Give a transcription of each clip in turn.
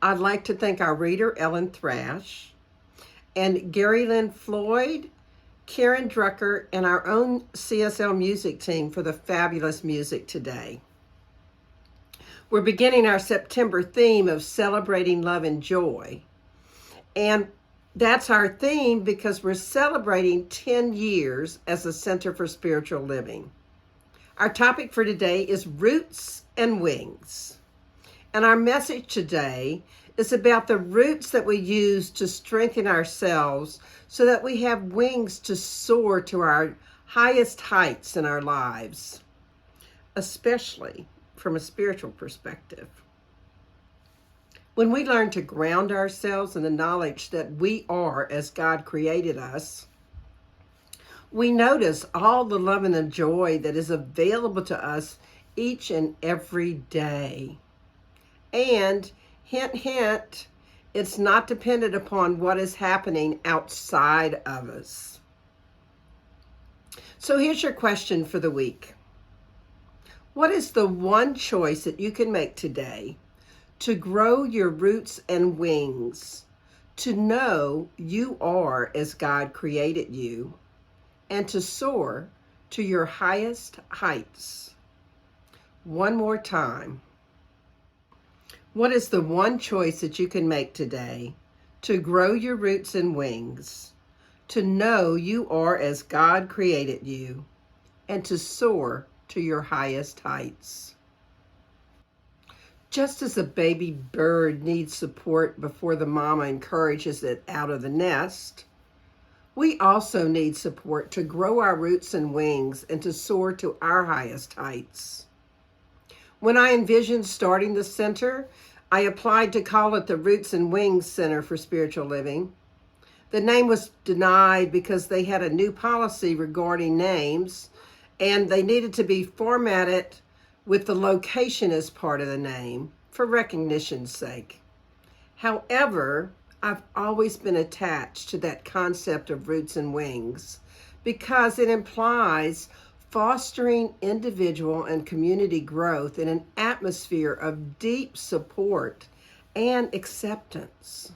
I'd like to thank our reader, Ellen Thrash, and Gary Lynn Floyd, Karen Drucker, and our own CSL music team for the fabulous music today. We're beginning our September theme of celebrating love and joy. And that's our theme because we're celebrating 10 years as a Center for Spiritual Living. Our topic for today is roots and wings. And our message today is about the roots that we use to strengthen ourselves so that we have wings to soar to our highest heights in our lives, especially from a spiritual perspective. When we learn to ground ourselves in the knowledge that we are as God created us, we notice all the love and the joy that is available to us each and every day. And hint, hint, it's not dependent upon what is happening outside of us. So here's your question for the week. What is the one choice that you can make today to grow your roots and wings, to know you are as God created you, and to soar to your highest heights? One more time. What is the one choice that you can make today to grow your roots and wings, to know you are as God created you, and to soar to your highest heights? Just as a baby bird needs support before the mama encourages it out of the nest, we also need support to grow our roots and wings and to soar to our highest heights. When I envisioned starting the center, I applied to call it the Roots and Wings Center for Spiritual Living. The name was denied because they had a new policy regarding names, and they needed to be formatted with the location as part of the name for recognition's sake. However, I've always been attached to that concept of roots and wings because it implies fostering individual and community growth in an atmosphere of deep support and acceptance.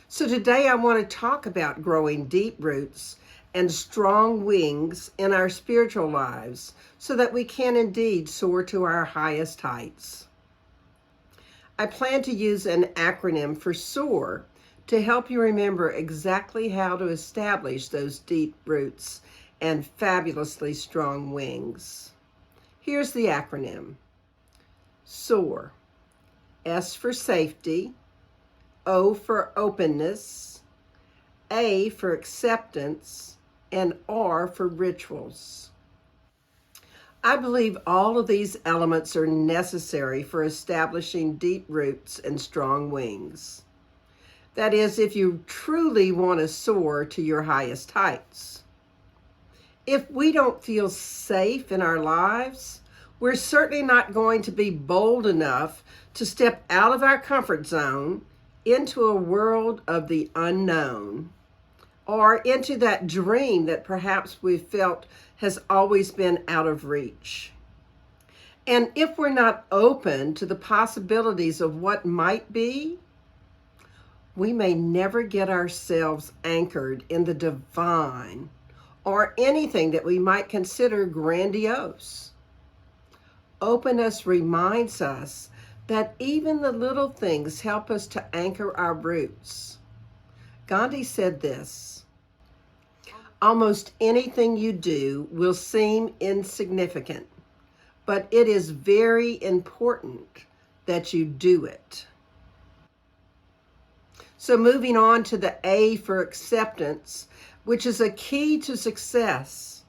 So today I want to talk about growing deep roots and strong wings in our spiritual lives so that we can indeed soar to our highest heights. I plan to use an acronym for SOAR to help you remember exactly how to establish those deep roots and fabulously strong wings. Here's the acronym. SOAR. S for safety, O for openness, A for acceptance, and R for rituals. I believe all of these elements are necessary for establishing deep roots and strong wings. That is, if you truly want to soar to your highest heights. If we don't feel safe in our lives, we're certainly not going to be bold enough to step out of our comfort zone into a world of the unknown, or into that dream that perhaps we've felt has always been out of reach. And if we're not open to the possibilities of what might be, we may never get ourselves anchored in the divine or anything that we might consider grandiose. Openness reminds us that even the little things help us to anchor our roots. Gandhi said this, "Almost anything you do will seem insignificant, but it is very important that you do it." So moving on to the A for acceptance, which is a key to success,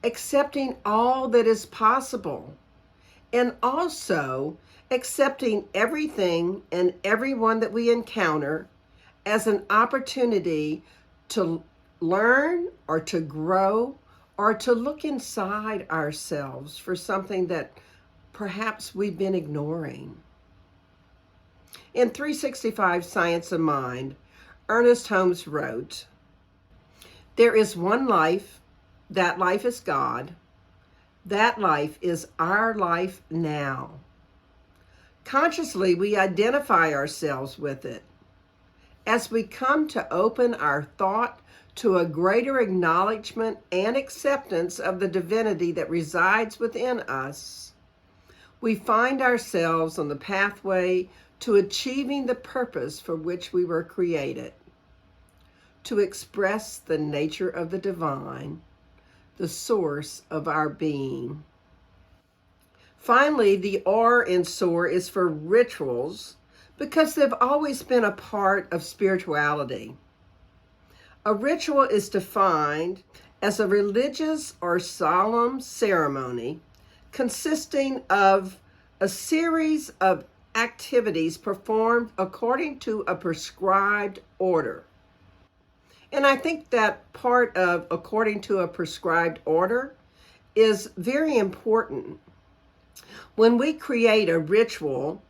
accepting all that is possible, and also accepting everything and everyone that we encounter as an opportunity to learn or to grow or to look inside ourselves for something that perhaps we've been ignoring. In 365 Science of Mind, Ernest Holmes wrote, "There is one life, that life is God. That life is our life now. Consciously, we identify ourselves with it. As we come to open our thought to a greater acknowledgement and acceptance of the divinity that resides within us, we find ourselves on the pathway to achieving the purpose for which we were created, to express the nature of the divine, the source of our being. Finally, the R in Soar is for rituals, because they've always been a part of spirituality. A ritual is defined as a religious or solemn ceremony consisting of a series of activities performed according to a prescribed order. And I think that part of according to a prescribed order is very important. When we create a ritual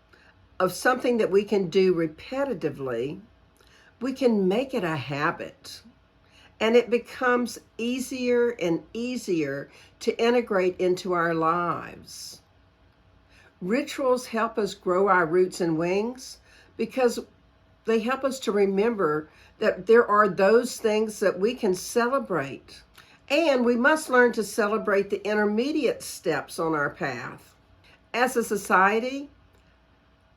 of something that we can do repetitively, we can make it a habit. And it becomes easier and easier to integrate into our lives. Rituals help us grow our roots and wings because they help us to remember that there are those things that we can celebrate. And we must learn to celebrate the intermediate steps on our path. As a society,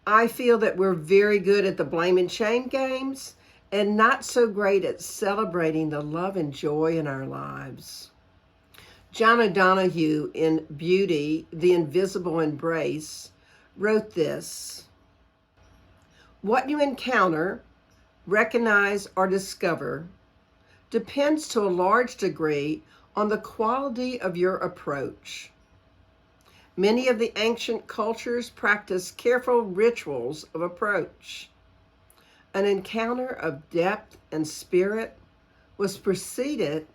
I feel that we're very good at the blame and shame games and not so great at celebrating the love and joy in our lives. John O'Donohue in Beauty, the Invisible Embrace, wrote this: "What you encounter, recognize, or discover depends to a large degree on the quality of your approach. Many of the ancient cultures practiced careful rituals of approach. An encounter of depth and spirit was preceded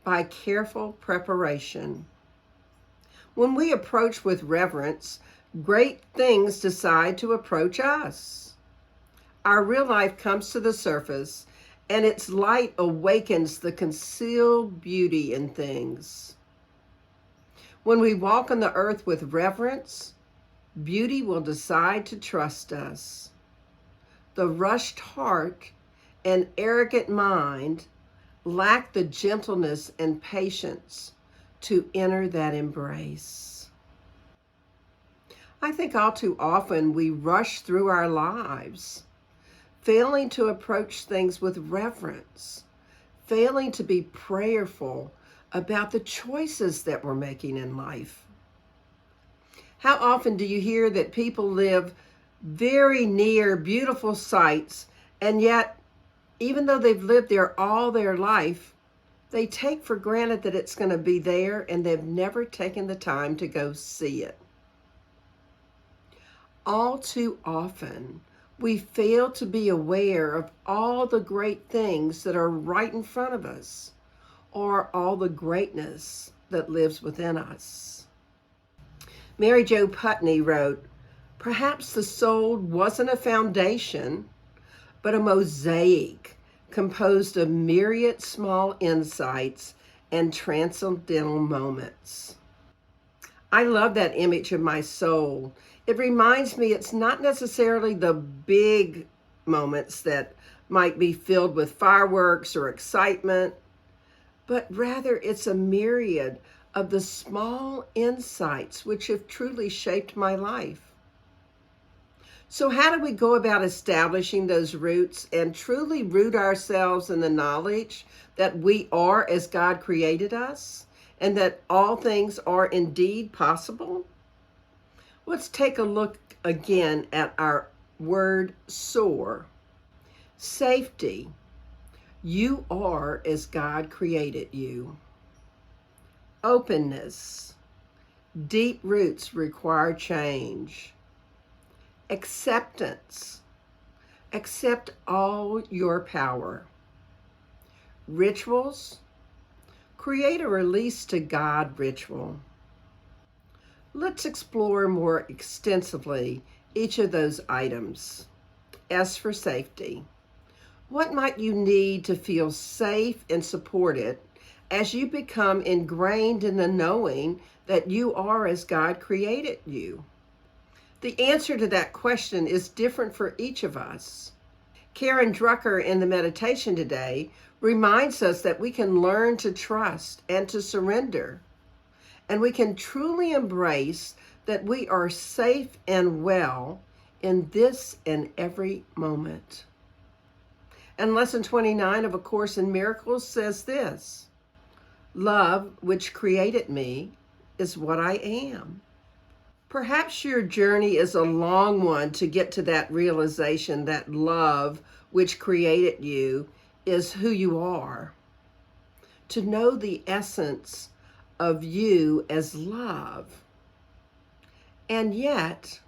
by careful preparation. When we approach with reverence, great things decide to approach us. Our real life comes to the surface, and its light awakens the concealed beauty in things. When we walk on the earth with reverence, beauty will decide to trust us. The rushed heart and arrogant mind lack the gentleness and patience to enter that embrace." I think all too often we rush through our lives, failing to approach things with reverence, failing to be prayerful about the choices that we're making in life. How often do you hear that people live very near beautiful sites, and yet, even though they've lived there all their life, they take for granted that it's going to be there, and they've never taken the time to go see it? All too often, we fail to be aware of all the great things that are right in front of us, or all the greatness that lives within us. Mary Jo Putney wrote, "Perhaps the soul wasn't a foundation, but a mosaic composed of myriad small insights and transcendental moments." I love that image of my soul. It reminds me it's not necessarily the big moments that might be filled with fireworks or excitement, but rather it's a myriad of the small insights which have truly shaped my life. So how do we go about establishing those roots and truly root ourselves in the knowledge that we are as God created us and that all things are indeed possible? Let's take a look again at our word soar. Safety. You are as God created you. Openness. Deep roots require change. Acceptance. Accept all your power. Rituals. Create a release to God ritual. Let's explore more extensively each of those items. S for safety. What might you need to feel safe and supported as you become ingrained in the knowing that you are as God created you? The answer to that question is different for each of us. Karen Drucker in the meditation today reminds us that we can learn to trust and to surrender, and we can truly embrace that we are safe and well in this and every moment. And lesson 29 of A Course in Miracles says this: love, which created me, is what I am. Perhaps your journey is a long one to get to that realization that love, which created you, is who you are. To know the essence of you as love. And yet,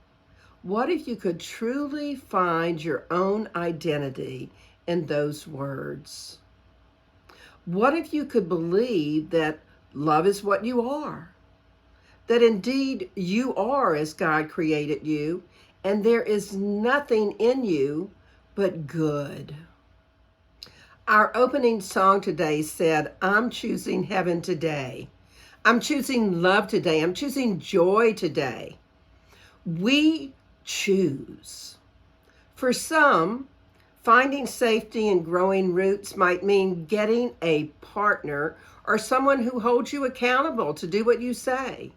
what if you could truly find your own identity in those words? What if you could believe that love is what you are? That indeed you are as God created you, and there is nothing in you but good. Our opening song today said, I'm choosing heaven today. I'm choosing love today. I'm choosing joy today. We choose. For some, finding safety and growing roots might mean getting a partner or someone who holds you accountable to do what you say.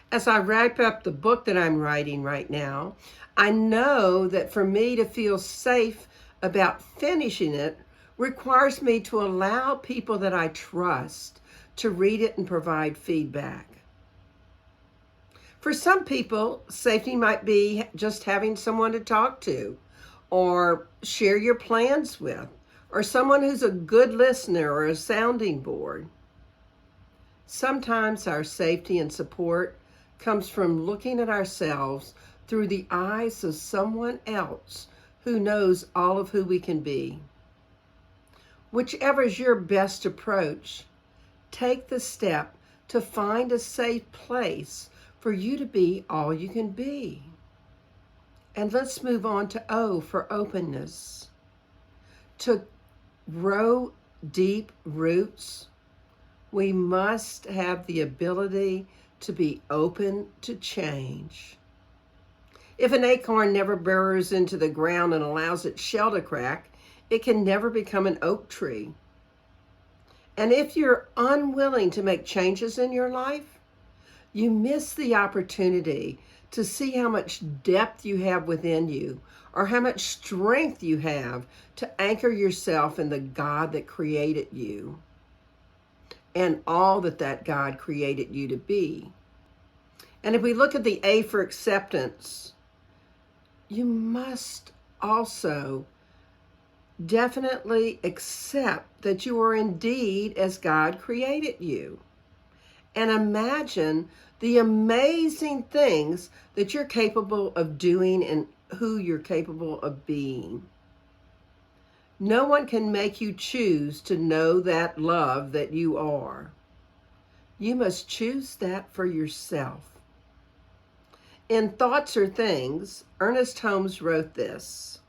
As I wrap up the book that I'm writing right now, I know that for me to feel safe about finishing it requires me to allow people that I trust to read it and provide feedback. For some people, safety might be just having someone to talk to or share your plans with, or someone who's a good listener or a sounding board. Sometimes our safety and support comes from looking at ourselves through the eyes of someone else who knows all of who we can be. Whichever is your best approach, take the step to find a safe place for you to be all you can be. And let's move on to O for openness. To grow deep roots, we must have the ability to be open to change. If an acorn never burrows into the ground and allows its shell to crack, it can never become an oak tree. And if you're unwilling to make changes in your life, you miss the opportunity to see how much depth you have within you, or how much strength you have to anchor yourself in the God that created you and all that God created you to be. And if we look at the A for acceptance, you must also definitely accept that you are indeed as God created you. And imagine the amazing things that you're capable of doing and who you're capable of being. No one can make you choose to know that love that you are. You must choose that for yourself. In Thoughts or Things, Ernest Holmes wrote this: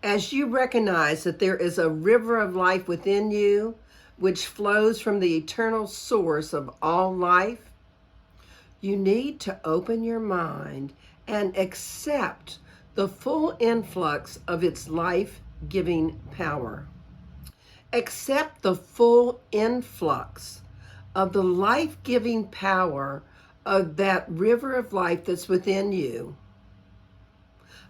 as you recognize that there is a river of life within you, which flows from the eternal source of all life, you need to open your mind and accept the full influx of its life-giving power. Accept the full influx of the life-giving power of that river of life that's within you.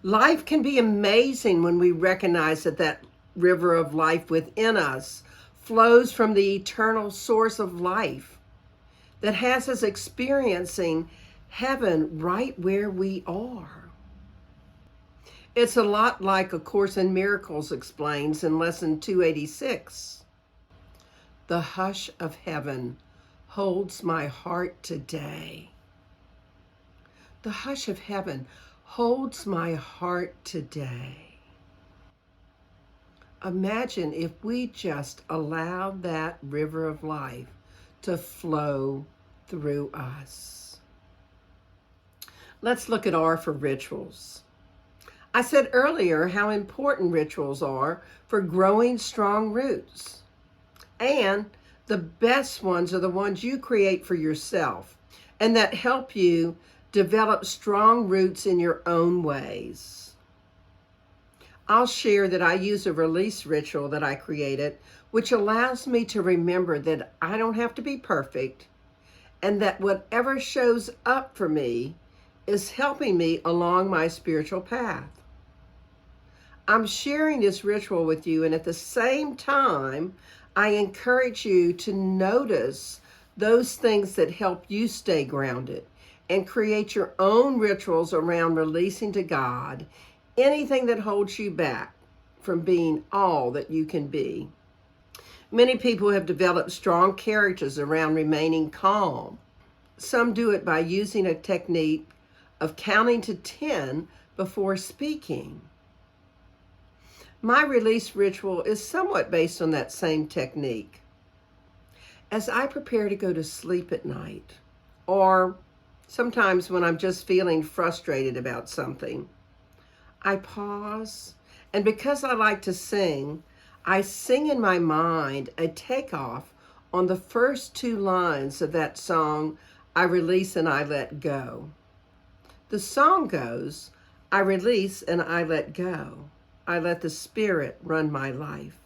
Life can be amazing when we recognize that river of life within us flows from the eternal source of life that has us experiencing heaven right where we are. It's a lot like A Course in Miracles explains in lesson 286. The hush of heaven holds my heart today. The hush of heaven holds my heart today. Imagine if we just allowed that river of life to flow through us. Let's look at R for rituals. I said earlier how important rituals are for growing strong roots. And the best ones are the ones you create for yourself and that help you Develop strong roots in your own ways. I'll share that I use a release ritual that I created, which allows me to remember that I don't have to be perfect, and that whatever shows up for me is helping me along my spiritual path. I'm sharing this ritual with you, and at the same time, I encourage you to notice those things that help you stay grounded and create your own rituals around releasing to God anything that holds you back from being all that you can be. Many people have developed strong characters around remaining calm. Some do it by using a technique of counting to 10 before speaking. My release ritual is somewhat based on that same technique. As I prepare to go to sleep at night, or sometimes when I'm just feeling frustrated about something, I pause, and because I like to sing, I sing in my mind a takeoff on the first 2 lines of that song, I Release and I Let Go. The song goes, I release and I let go. I let the Spirit run my life.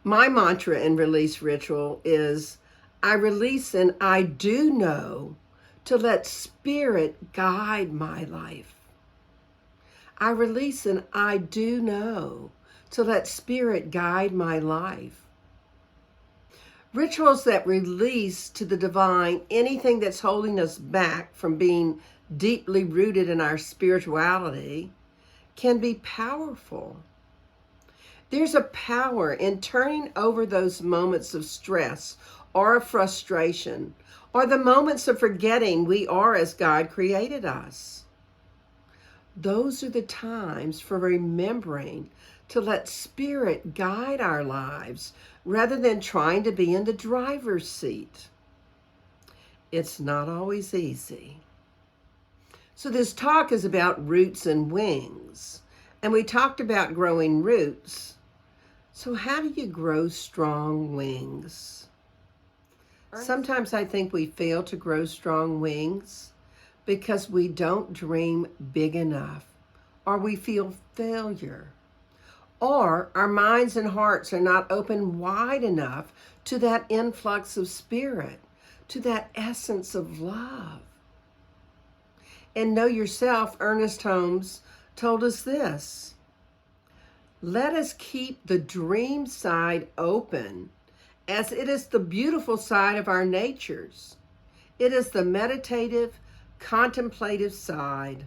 My mantra and release ritual is, I release and I do know to let Spirit guide my life. I release and I do know to let Spirit guide my life. Rituals that release to the divine anything that's holding us back from being deeply rooted in our spirituality can be powerful. There's a power in turning over those moments of stress or of frustration, or the moments of forgetting we are as God created us. Those are the times for remembering to let Spirit guide our lives rather than trying to be in the driver's seat. It's not always easy. So this talk is about roots and wings, and we talked about growing roots. So how do you grow strong wings? Sometimes I think we fail to grow strong wings because we don't dream big enough, or we feel failure, or our minds and hearts are not open wide enough to that influx of Spirit, to that essence of love. And Know Yourself, Ernest Holmes told us this: let us keep the dream side open, as it is the beautiful side of our natures. It is the meditative, contemplative side,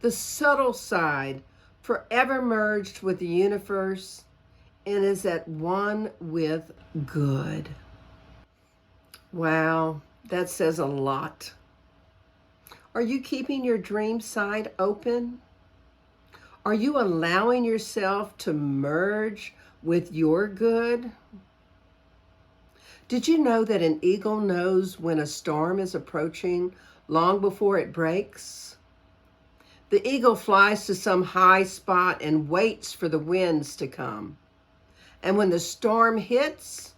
the subtle side, forever merged with the universe, and is at one with good. Wow, that says a lot. Are you keeping your dream side open? Are you allowing yourself to merge with your good? Did you know that an eagle knows when a storm is approaching long before it breaks? The eagle flies to some high spot and waits for the winds to come. And when the storm hits,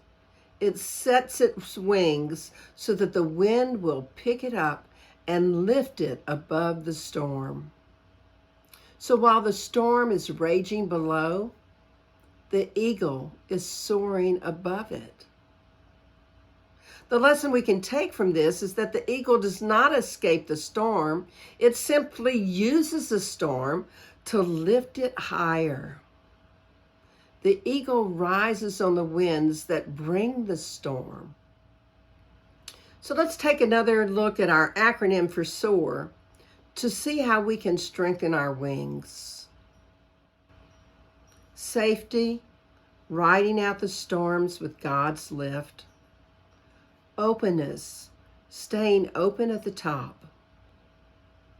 it sets its wings so that the wind will pick it up and lift it above the storm. So while the storm is raging below, the eagle is soaring above it. The lesson we can take from this is that the eagle does not escape the storm. It simply uses the storm to lift it higher. The eagle rises on the winds that bring the storm. So let's take another look at our acronym for Soar to see how we can strengthen our wings. Safety, riding out the storms with God's lift. Openness, staying open at the top.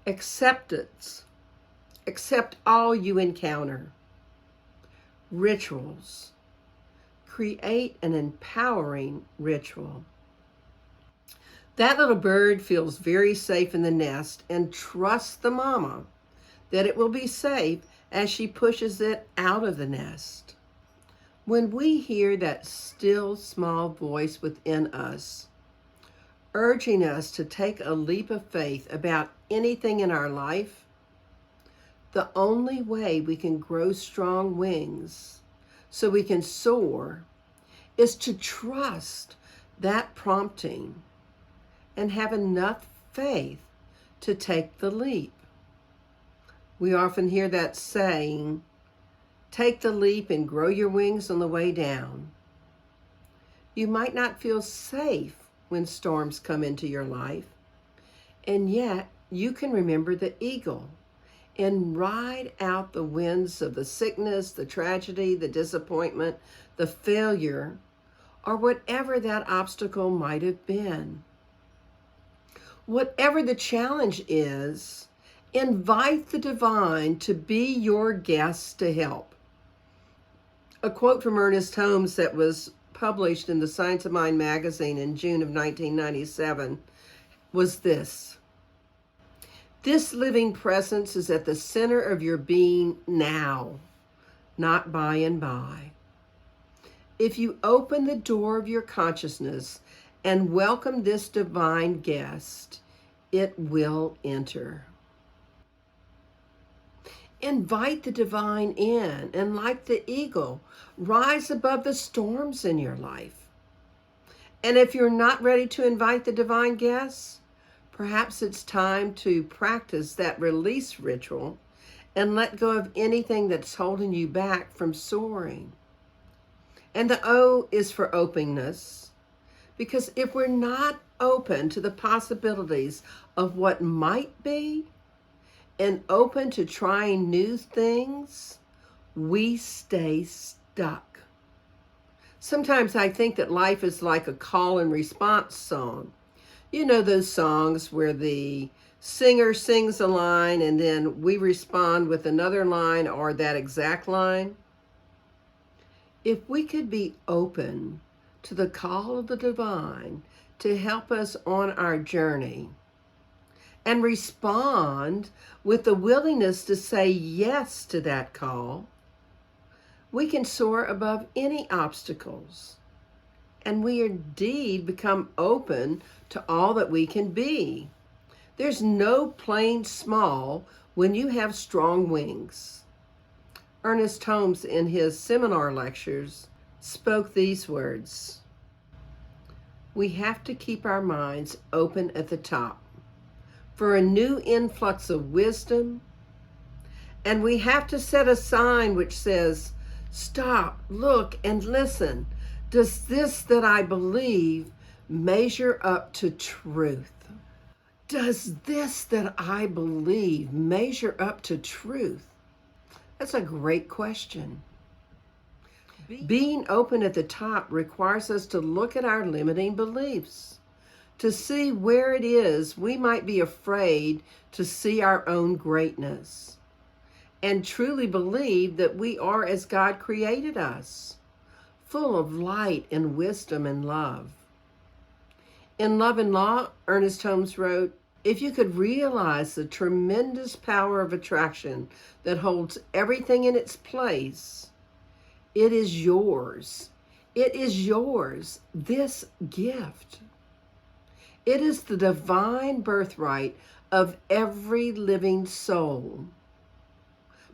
Acceptance, accept all you encounter. Rituals, create an empowering ritual. That little bird feels very safe in the nest and trusts the mama that it will be safe as she pushes it out of the nest. When we hear that still small voice within us, urging us to take a leap of faith about anything in our life, the only way we can grow strong wings so we can soar is to trust that prompting and have enough faith to take the leap. We often hear that saying, take the leap and grow your wings on the way down. You might not feel safe when storms come into your life, and yet you can remember the eagle and ride out the winds of the sickness, the tragedy, the disappointment, the failure, or whatever that obstacle might have been. Whatever the challenge is, invite the divine to be your guest to help. A quote from Ernest Holmes that was published in the Science of Mind magazine in June of 1997 was this: this living presence is at the center of your being now, not by and by. If you open the door of your consciousness and welcome this divine guest, it will enter. Invite the divine in, and like the eagle, rise above the storms in your life. And if you're not ready to invite the divine guests, perhaps it's time to practice that release ritual and let go of anything that's holding you back from soaring. And the O is for openness, because if we're not open to the possibilities of what might be and open to trying new things, we stay stuck. Sometimes I think that life is like a call and response song. You know those songs where the singer sings a line and then we respond with another line or that exact line? If we could be open to the call of the divine to help us on our journey and respond with the willingness to say yes to that call, we can soar above any obstacles, and we indeed become open to all that we can be. There's no playing small when you have strong wings. Ernest Holmes, in his seminar lectures, spoke these words: we have to keep our minds open at the top for a new influx of wisdom, and we have to set a sign which says, stop, look, and listen. Does this that I believe measure up to truth? Does this that I believe measure up to truth? That's a great question. Being open at the top requires us to look at our limiting beliefs, to see where it is we might be afraid to see our own greatness, and truly believe that we are as God created us, full of light and wisdom and love. In Love and Law, Ernest Holmes wrote, if you could realize the tremendous power of attraction that holds everything in its place, it is yours. It is yours, this gift. It is the divine birthright of every living soul.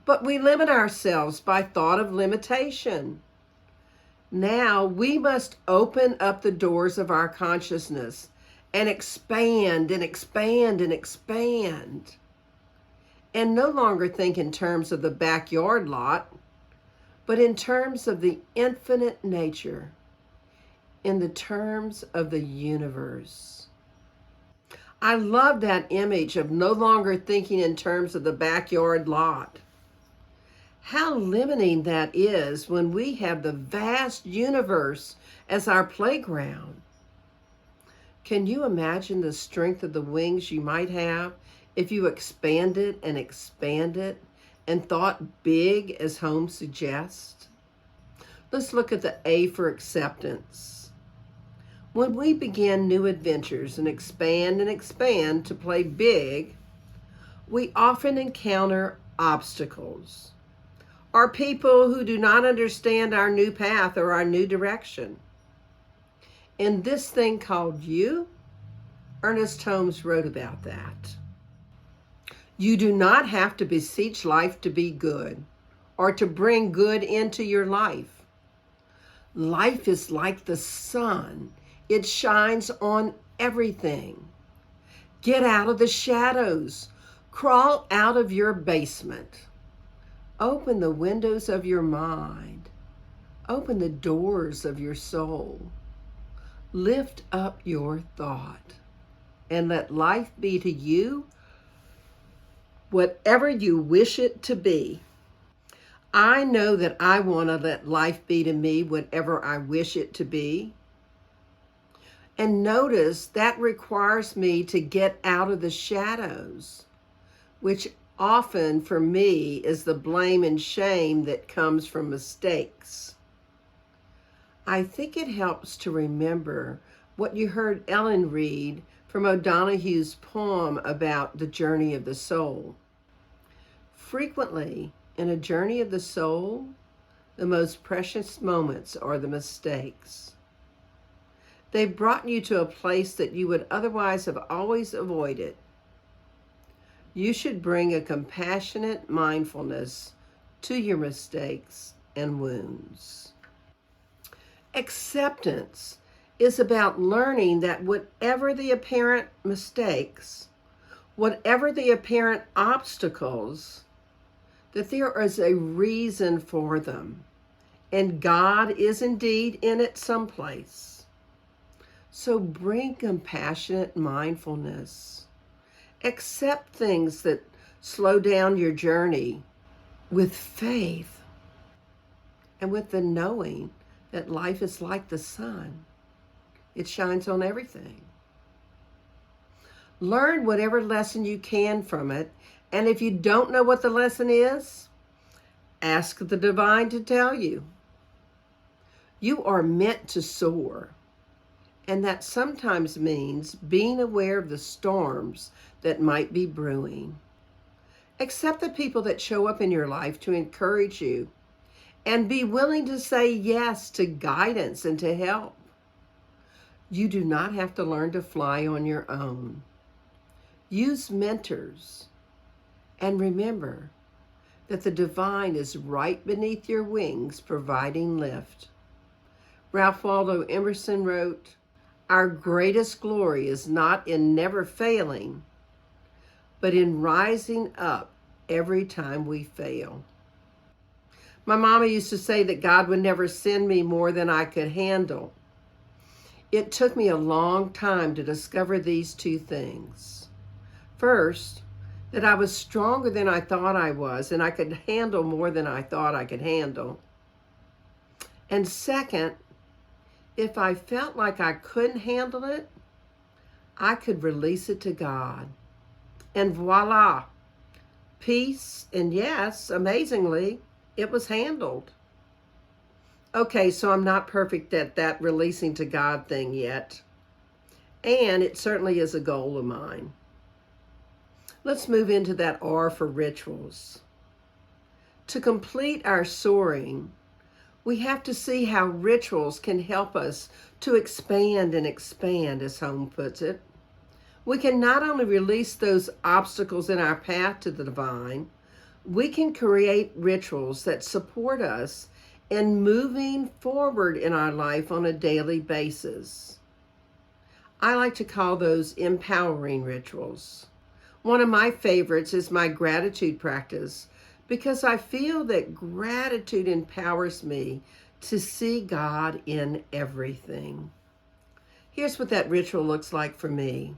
But we limit ourselves by thought of limitation. Now we must open up the doors of our consciousness and expand and expand and expand. And no longer think in terms of the backyard lot, but in terms of the infinite nature, in the terms of the universe. I love that image of no longer thinking in terms of the backyard lot. How limiting that is when we have the vast universe as our playground. Can you imagine the strength of the wings you might have if you expanded and thought big, as Holmes suggests? Let's look at the A for acceptance. When we begin new adventures and expand to play big, we often encounter obstacles or people who do not understand our new path or our new direction. In this thing called you, Ernest Holmes wrote about that. You do not have to beseech life to be good or to bring good into your life. Life is like the sun. It shines on everything. Get out of the shadows. Crawl out of your basement. Open the windows of your mind. Open the doors of your soul. Lift up your thought and let life be to you whatever you wish it to be. I know that I want to let life be to me whatever I wish it to be. And notice that requires me to get out of the shadows, which often for me is the blame and shame that comes from mistakes. I think it helps to remember what you heard Ellen read from O'Donoghue's poem about the journey of the soul. Frequently, in a journey of the soul, the most precious moments are the mistakes. They've brought you to a place that you would otherwise have always avoided. You should bring a compassionate mindfulness to your mistakes and wounds. Acceptance is about learning that whatever the apparent mistakes, whatever the apparent obstacles, that there is a reason for them, and God is indeed in it someplace. So bring compassionate mindfulness. Accept things that slow down your journey with faith and with the knowing that life is like the sun. It shines on everything. Learn whatever lesson you can from it, and if you don't know what the lesson is, ask the divine to tell you. You are meant to soar, and that sometimes means being aware of the storms that might be brewing. Accept the people that show up in your life to encourage you, and be willing to say yes to guidance and to help. You do not have to learn to fly on your own. Use mentors, and remember that the divine is right beneath your wings, providing lift. Ralph Waldo Emerson wrote, "Our greatest glory is not in never failing, but in rising up every time we fail." My mama used to say that God would never send me more than I could handle. It took me a long time to discover these two things. First, that I was stronger than I thought I was, and I could handle more than I thought I could handle. And second, if I felt like I couldn't handle it, I could release it to God. And voila, peace, and yes, amazingly, it was handled. Okay, so I'm not perfect at that releasing to God thing yet. And it certainly is a goal of mine. Let's move into that R for rituals. To complete our soaring, we have to see how rituals can help us to expand and expand, as Holmes puts it. We can not only release those obstacles in our path to the divine, we can create rituals that support us in moving forward in our life on a daily basis. I like to call those empowering rituals. One of my favorites is my gratitude practice, because I feel that gratitude empowers me to see God in everything. Here's what that ritual looks like for me.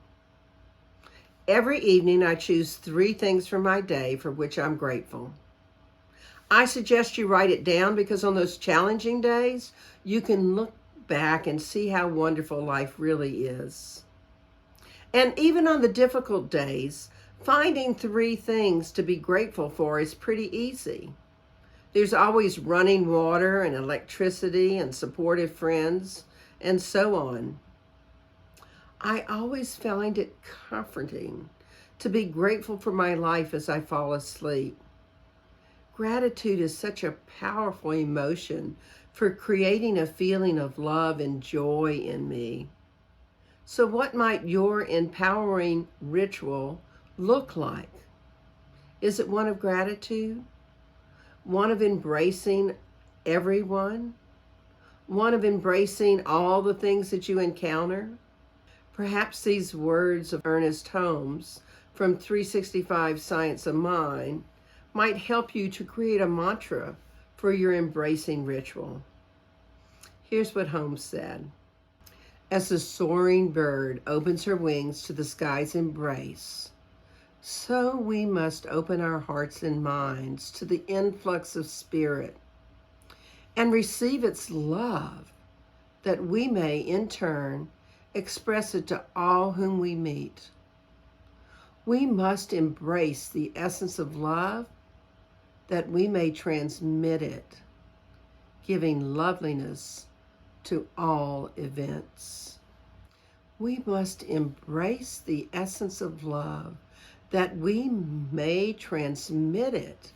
Every evening, I choose 3 things from my day for which I'm grateful. I suggest you write it down, because on those challenging days, you can look back and see how wonderful life really is. And even on the difficult days, finding 3 things to be grateful for is pretty easy. There's always running water and electricity and supportive friends and so on. I always find it comforting to be grateful for my life as I fall asleep. Gratitude is such a powerful emotion for creating a feeling of love and joy in me. So what might your empowering ritual look like? Is it one of gratitude? One of embracing everyone? One of embracing all the things that you encounter? Perhaps these words of Ernest Holmes from 365 Science of Mind might help you to create a mantra for your embracing ritual. Here's what Holmes said. As the soaring bird opens her wings to the sky's embrace, so we must open our hearts and minds to the influx of spirit and receive its love, that we may in turn express it to all whom we meet. We must embrace the essence of love, that we may transmit it, giving loveliness to all events. We must embrace the essence of love, that we may transmit it,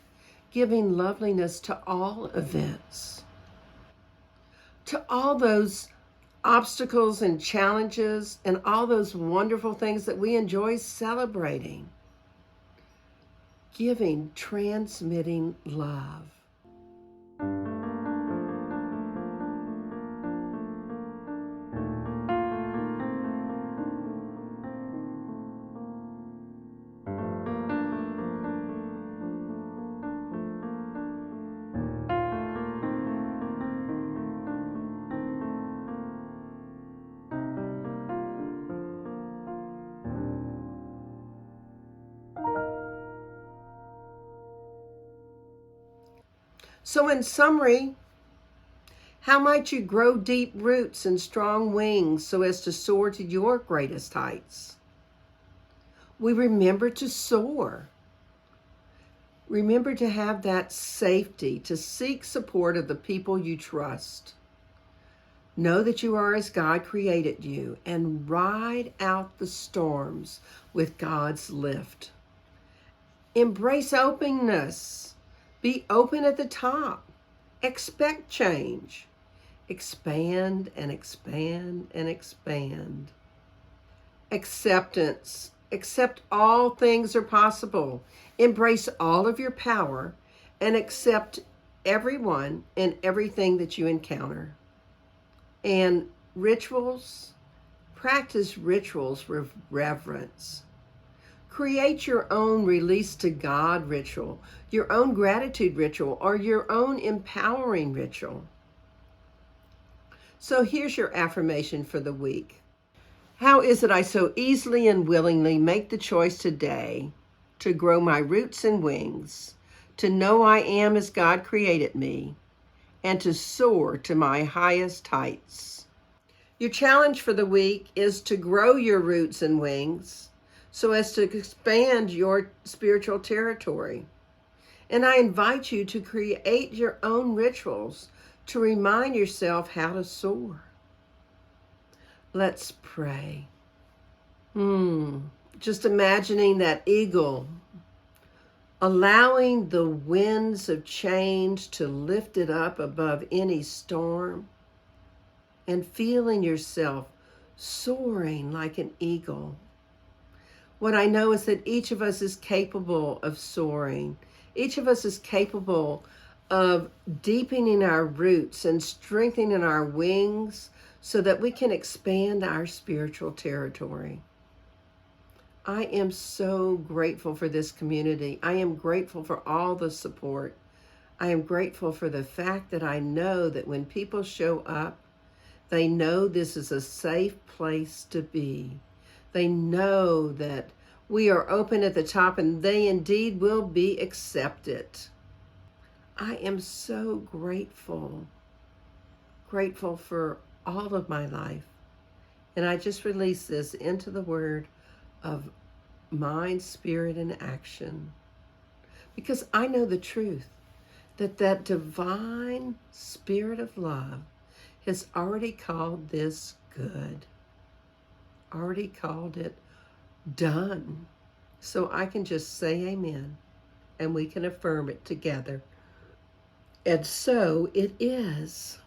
giving loveliness to all events. To all those obstacles and challenges and all those wonderful things that we enjoy celebrating, transmitting love. So in summary, how might you grow deep roots and strong wings so as to soar to your greatest heights? We remember to soar. Remember to have that safety, to seek support of the people you trust. Know that you are as God created you, and ride out the storms with God's lift. Embrace openness. Be open at the top. Expect change. Expand and expand and expand. Acceptance. Accept all things are possible. Embrace all of your power and accept everyone and everything that you encounter. And rituals, practice rituals with reverence. Create your own release to God ritual, your own gratitude ritual, or your own empowering ritual. So here's your affirmation for the week. How is it I so easily and willingly make the choice today to grow my roots and wings, to know I am as God created me, and to soar to my highest heights? Your challenge for the week is to grow your roots and wings so as to expand your spiritual territory. And I invite you to create your own rituals to remind yourself how to soar. Let's pray. Just imagining that eagle, allowing the winds of change to lift it up above any storm, and feeling yourself soaring like an eagle. What I know is that each of us is capable of soaring. Each of us is capable of deepening our roots and strengthening our wings so that we can expand our spiritual territory. I am so grateful for this community. I am grateful for all the support. I am grateful for the fact that I know that when people show up, they know this is a safe place to be. They know that we are open at the top and they indeed will be accepted. I am so grateful for all of my life. And I just release this into the word of mind, spirit, and action. Because I know the truth, that divine spirit of love has already called this good, already called it done. So I can just say amen, and we can affirm it together. And so it is.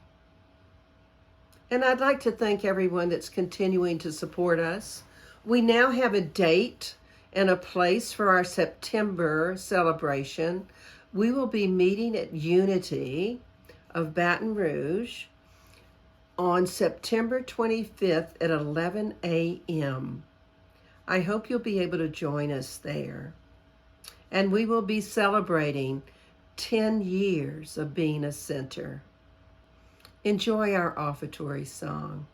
And I'd like to thank everyone that's continuing to support us. We now have a date and a place for our September celebration. We will be meeting at Unity of Baton Rouge on September 25th at 11 a.m. I hope you'll be able to join us there. And we will be celebrating 10 years of being a center. Enjoy our offertory song.